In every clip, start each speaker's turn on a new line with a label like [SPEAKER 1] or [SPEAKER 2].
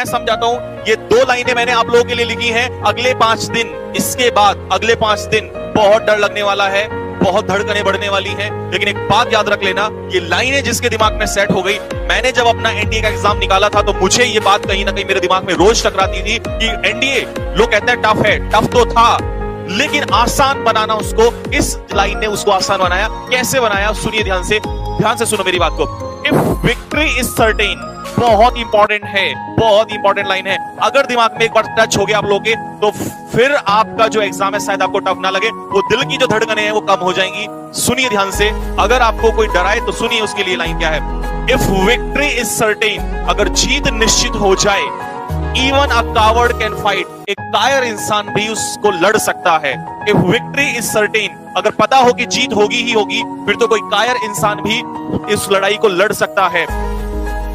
[SPEAKER 1] मैं समझाता हूं। ये 2 लाइनें मैंने आप लोगों के लिए लिखी हैं। अगले 5 दिन, इसके बाद अगले 5 दिन बहुत डर लगने वाला है, बहुत धड़कनें बढ़ने वाली हैं। लेकिन एक बात याद रख लेना, ये लाइनें जिसके दिमाग में सेट हो गई, मैंने जब अपना एनडीए का एग्जाम निकाला था तो मुझे ये बात कहीं ना कहीं मेरे दिमाग में रोज टकराती थी कि एनडीए लोग कहते हैं टफ है, टफ तो था, लेकिन आसान बनाना उसको, इस लाइन ने उसको आसान बनाया। कैसे बनाया सुनिए ध्यान से सुनो मेरी बात को। इफ विक्ट्री इज सर्टेन, बहुत इंपॉर्टेंट है, बहुत इंपॉर्टेंट लाइन है। अगर दिमाग में एक बार टच हो गया आप लोगों के, तो फिर आपका जो एग्जाम है शायद आपको टफ ना लगे, वो दिल की जो धड़कनें हैं वो कम हो जाएंगी। सुनिए ध्यान से, अगर आपको कोई डराए तो सुनिए उसके लिए लाइन क्या है। इफ विक्ट्री इज सर्टेन, अगर जीत निश्चित हो जाए, even a coward can fight, एक कायर इंसान भी उसको लड़ सकता है। इफ विक्ट्री इज सर्टेन, अगर पता हो कि जीत होगी ही होगी, फिर तो कोई कायर इंसान भी इस लड़ाई को लड़ सकता है।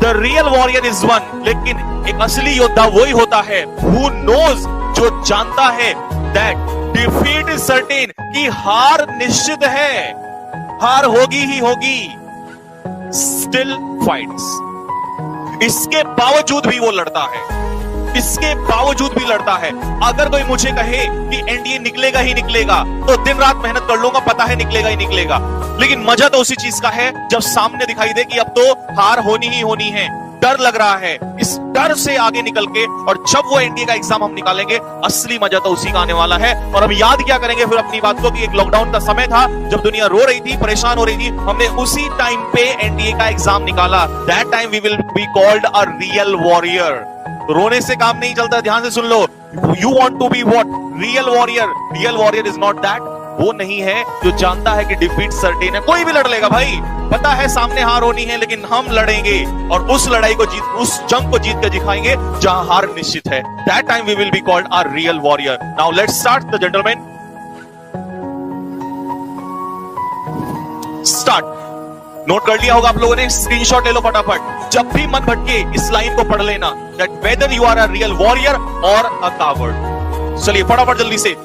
[SPEAKER 1] The real warrior is one, लेकिन एक असली योद्धा वही होता है हु नोज, जो जानता है दैट डिफीट इज सर्टेन, कि हार निश्चित है, हार होगी ही होगी, स्टिल फाइट्स, इसके बावजूद भी वो लड़ता है, इसके बावजूद भी लड़ता है। अगर कोई मुझे कहे कि एनडीए निकलेगा ही निकलेगा, तो दिन रात मेहनत कर लूंगा, पता है निकलेगा ही निकलेगा, लेकिन मजा तो उसी चीज का है जब सामने दिखाई दे कि अब तो हार होनी ही होनी है, डर लग रहा है। इस डर से आगे निकल के, और जब वो एनडीए का एग्जाम हम निकालेंगे, असली मजा तो उसी का आने वाला है। और अब याद क्या करेंगे फिर अपनी बात को कि एक लॉकडाउन का समय था जब दुनिया रो रही थी, परेशान हो रही थी, हमने उसी टाइम पे एनडीए का एग्जाम निकाला। That time we will be called a real warrior. रोने से काम नहीं चलता, ध्यान से सुन लो। You want to be what? Real warrior. Real warrior is not that, वो नहीं है जो जानता है कि डिफीट सर्टेन है। कोई भी लड़ लेगा भाई, पता है सामने हार होनी है, लेकिन हम लड़ेंगे और उस लड़ाई को जीत, उस जंग को जीत कर दिखाएंगे जहां हार निश्चित है। That time we will be called a real warrior. Now let's start the gentleman, start. नोट कर लिया होगा आप लोगों ने, स्क्रीनशॉट ले लो फटाफट। जब भी मन भटके इस लाइन को पढ़ लेना, that whether you are a real warrior और अ कावर्ड। चलिए फटाफट जल्दी से